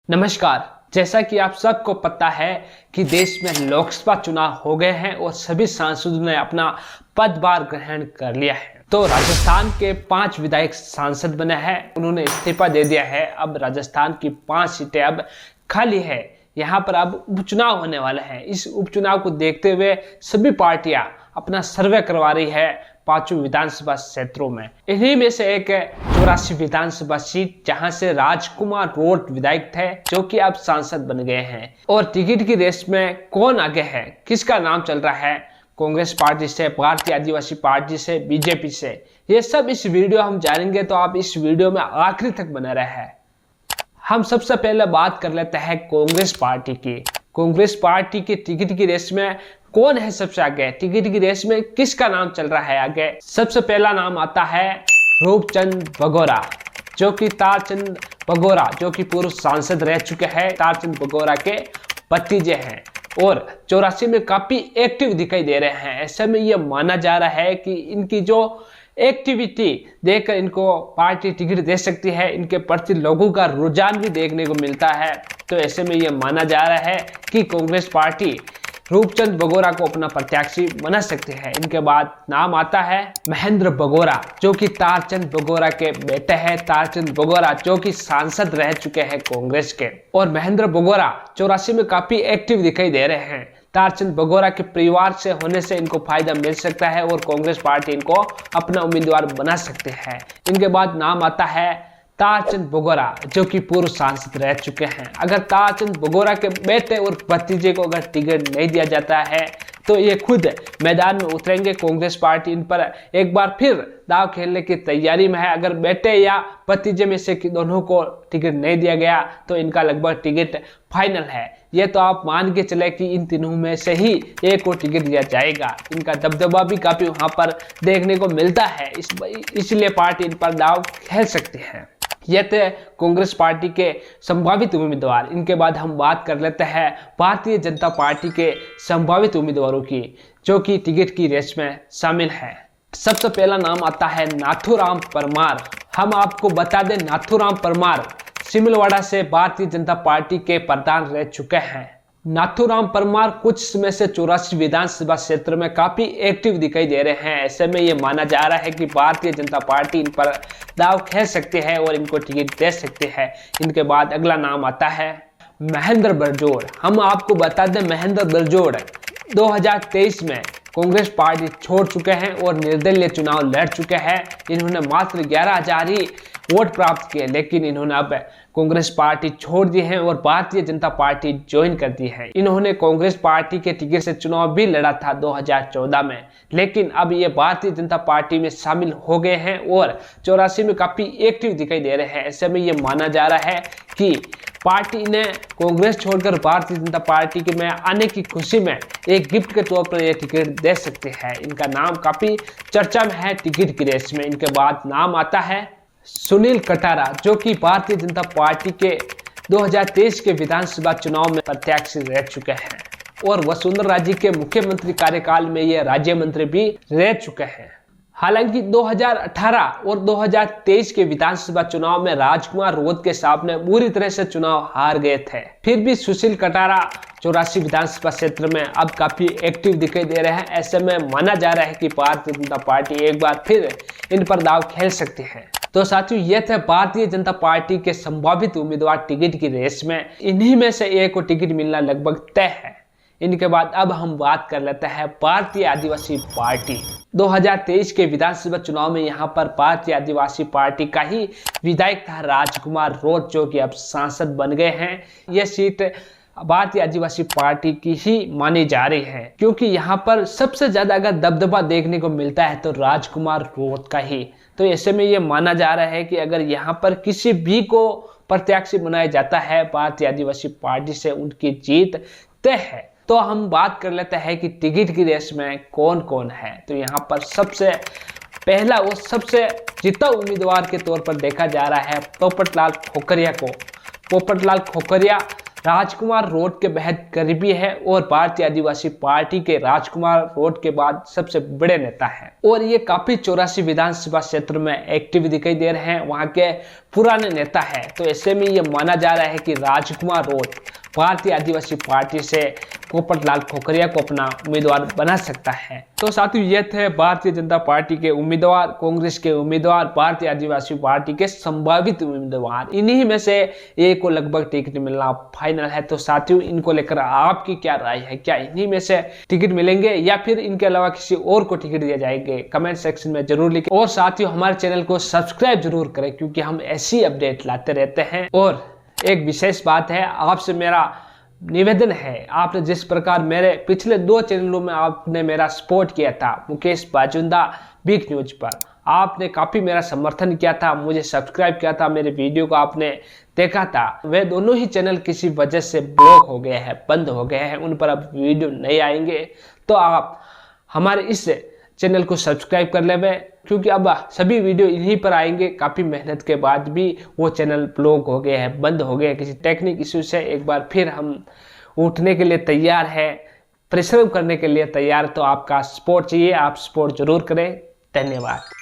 नमस्कार। जैसा कि आप सबको पता है कि देश में लोकसभा चुनाव हो गए हैं और सभी सांसदों ने अपना पदभार ग्रहण कर लिया है। तो राजस्थान के 5 विधायक सांसद बने हैं, उन्होंने इस्तीफा दे दिया है। अब राजस्थान की 5 सीटें अब खाली है। यहाँ पर अब उपचुनाव होने वाला है। इस उपचुनाव को देखते हुए सभी पार्टियां अपना सर्वे करवा रही है 5 विधानसभा क्षेत्रों में। इन्हीं में से एक 84 विधानसभा सीट जहां से राजकुमार रोट विधायक थे, जो कि अब सांसद बन गए हैं। और टिकट की रेस में कौन आगे है, किसका नाम चल रहा है, कांग्रेस पार्टी से, भारतीय आदिवासी पार्टी से, बीजेपी से, ये सब इस वीडियो हम जानेंगे। तो आप इस वीडियो में आखिरी तक बने रहे। हम सबसे पहले बात कर लेते हैं कांग्रेस पार्टी की। कांग्रेस पार्टी की टिकट की रेस में कौन है सबसे आगे, टिकट की रेस में किसका नाम चल रहा है आगे। सबसे पहला नाम आता है रूपचंद बघोरा, जो कि तारचंद बघोरा, जो कि पूर्व सांसद रह चुके हैं, तारचंद बघोरा के भतीजे हैं और 84 में काफी एक्टिव दिखाई दे रहे हैं। ऐसे में यह माना जा रहा है कि इनकी जो एक्टिविटी देखकर इनको पार्टी टिकट दे सकती है। इनके प्रति लोगों का रुझान भी देखने को मिलता है। तो ऐसे में यह माना जा रहा है कि कांग्रेस पार्टी रूपचंद बघोरा को अपना प्रत्याशी बना सकती है। इनके बाद नाम आता है महेंद्र बघोरा, जो कि तारचंद बघोरा के बेटे हैं। तारचंद बघोरा जो कि सांसद रह चुके हैं कांग्रेस के। और महेंद्र बघोरा 84 में काफी एक्टिव दिखाई दे रहे हैं। तारचंद बघोरा के परिवार से होने से इनको फायदा मिल सकता है और कांग्रेस पार्टी इनको अपना उम्मीदवार बना सकती है। इनके बाद नाम आता है तारचंद बघोरा, जो कि पूर्व सांसद रह चुके हैं। अगर तारचंद बघोरा के बेटे और भतीजे को अगर टिकट नहीं दिया जाता है तो ये खुद मैदान में उतरेंगे। कांग्रेस पार्टी इन पर एक बार फिर दाव खेलने की तैयारी में है। अगर बेटे या भतीजे में से दोनों को टिकट नहीं दिया गया तो इनका लगभग टिकट फाइनल है। ये तो आप मान के चले कि इन तीनों में से ही एक को टिकट दिया जाएगा। इनका दबदबा भी काफी वहां पर देखने को मिलता है, इसलिए पार्टी इन पर दाव खेल सकती है। ये थे कांग्रेस पार्टी के संभावित उम्मीदवार। इनके बाद हम बात कर लेते हैं भारतीय जनता पार्टी के संभावित उम्मीदवारों की, जो कि टिकट की रेस में शामिल है। सबसे पहला नाम आता है नाथूराम परमार। हम आपको बता दें, नाथूराम परमार सिमलवाड़ा से भारतीय जनता पार्टी के प्रधान रह चुके हैं। नाथूराम परमार कुछ समय से 84 विधानसभा क्षेत्र में काफी एक्टिव दिखाई दे रहे हैं। ऐसे में ये माना जा रहा है कि भारतीय जनता पार्टी इन पर दाव खेल सकती है और इनको टिकट दे सकती है। इनके बाद अगला नाम आता है महेंद्र बरजोड़। हम आपको बता दें, महेंद्र बरजोड़ 2023 में कांग्रेस पार्टी छोड़ चुके हैं और निर्दलीय चुनाव लड़ चुके हैं। इन्होंने मात्र 11,000 ही वोट प्राप्त किए, लेकिन इन्होंने अब कांग्रेस पार्टी छोड़ दी है और भारतीय जनता पार्टी ज्वाइन कर दी है। इन्होंने कांग्रेस पार्टी के टिकट से चुनाव भी लड़ा था 2014 में, लेकिन अब ये भारतीय जनता पार्टी में शामिल हो गए हैं और 84 में काफी एक्टिव दिखाई दे रहे हैं। ऐसे में ये माना जा रहा है कि पार्टी ने कांग्रेस छोड़कर भारतीय जनता पार्टी के में आने की खुशी में एक गिफ्ट के तौर पर यह टिकट दे सकते हैं। इनका नाम काफी चर्चा में है टिकट की रेस में। इनके बाद नाम आता है सुनील कटारा, जो कि भारतीय जनता पार्टी के 2023 के विधानसभा चुनाव में प्रत्याशी रह चुके हैं और वसुंधरा राजे के मुख्यमंत्री कार्यकाल में ये राज्य मंत्री भी रह चुके हैं। हालांकि 2018 और 2023 के विधानसभा चुनाव में राजकुमार रोट के सामने बुरी तरह से चुनाव हार गए थे। फिर भी सुशील कटारा 84 विधानसभा क्षेत्र में अब काफी एक्टिव दिखाई दे रहे हैं। ऐसे में माना जा रहा है कि भारतीय जनता पार्टी एक बार फिर इन पर दाव खेल सकती है। तो साथियों, ये थे भारतीय जनता पार्टी के संभावित उम्मीदवार टिकट की रेस में। इन्हीं में से एक को टिकट मिलना लगभग तय है। इनके बाद अब हम बात कर लेते हैं भारतीय आदिवासी पार्टी। 2023 के विधानसभा चुनाव में यहाँ पर भारतीय आदिवासी पार्टी का ही विधायक था राजकुमार रोट, जो कि अब सांसद बन गए हैं। यह सीट भारतीय आदिवासी पार्टी की ही मानी जा रही है, क्योंकि यहाँ पर सबसे ज्यादा अगर दबदबा देखने को मिलता है तो राजकुमार रोट का ही। तो ऐसे में ये माना जा रहा है कि अगर यहाँ पर किसी भी को प्रत्याशी बनाया जाता है भारतीय आदिवासी पार्टी से, उनकी जीत तय है। तो हम बात कर लेते हैं कि टिकट की रेस में कौन कौन है। तो यहाँ पर सबसे पहला और सबसे जीता उम्मीदवार के तौर पर देखा जा रहा है पोपटलाल खोकरिया को। पोपटलाल खोकरिया राजकुमार रोड के बेहद करीबी है और भारतीय आदिवासी पार्टी के राजकुमार रोड के बाद सबसे बड़े नेता हैं और ये काफी 84 विधानसभा क्षेत्र में एक्टिव दिखाई दे रहे हैं, वहां के पुराने नेता है। तो ऐसे में ये माना जा रहा है कि राजकुमार रोड भारतीय आदिवासी पार्टी से पोपटलाल खोखरिया को अपना उम्मीदवार बना सकता है। तो साथियों ये थे भारतीय जनता पार्टी के उम्मीदवार, कांग्रेस के उम्मीदवार, भारतीय आदिवासी पार्टी के संभावित उम्मीदवार। इन्हीं में से एक को लगभग टिकट मिलना फाइनल है। तो साथियों इनको लेकर आपकी क्या राय है? क्या इन्हीं में से टिकट मिलेंगे या फिर इनके अलावा किसी और को टिकट दिया जाएंगे? कमेंट सेक्शन में जरूर लिखें और साथियों हमारे चैनल को सब्सक्राइब जरूर करें क्योंकि हम ऐसी अपडेट लाते रहते हैं। और एक विशेष बात है, आपसे मेरा निवेदन है, आपने जिस प्रकार मेरे पिछले 2 चैनलों में आपने मेरा सपोर्ट किया था मुकेश बाजुंदा बिग न्यूज पर, आपने काफ़ी मेरा समर्थन किया था, मुझे सब्सक्राइब किया था, मेरे वीडियो को आपने देखा था, वे दोनों ही चैनल किसी वजह से ब्लॉक हो गए हैं, बंद हो गए हैं, उन पर अब वीडियो नहीं आएंगे। तो आप हमारे इस चैनल को सब्सक्राइब कर लें क्योंकि अब सभी वीडियो इन्हीं पर आएंगे। काफ़ी मेहनत के बाद भी वो चैनल ब्लॉक हो गए हैं, बंद हो गए हैं किसी टेक्निक इशू से। एक बार फिर हम उठने के लिए तैयार है, परिश्रम करने के लिए तैयार। तो आपका सपोर्ट चाहिए, आप सपोर्ट जरूर करें। धन्यवाद।